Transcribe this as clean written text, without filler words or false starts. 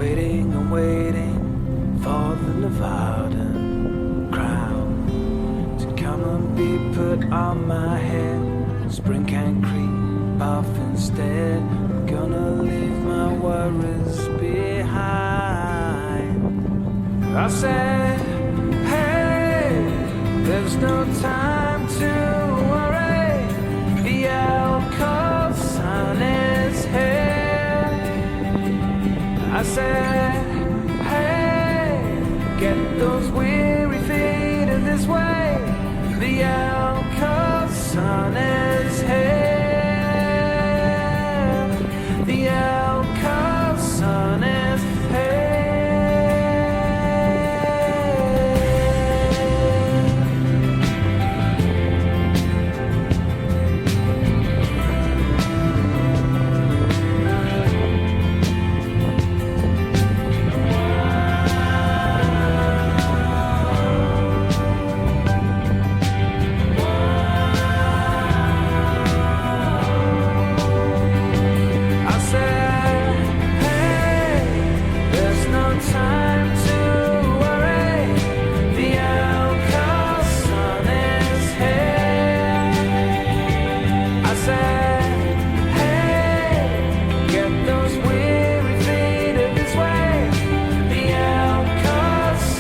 waiting and waiting for the Nevada crown to come and be put on my head. Spring can creep off instead. I'm gonna leave my worries behind. I said, hey, there's no time to worry. The alcohol sun is here. I said, hey, get those weary feet in this way. The alcohol sun is here. The alcohol sun is here. Time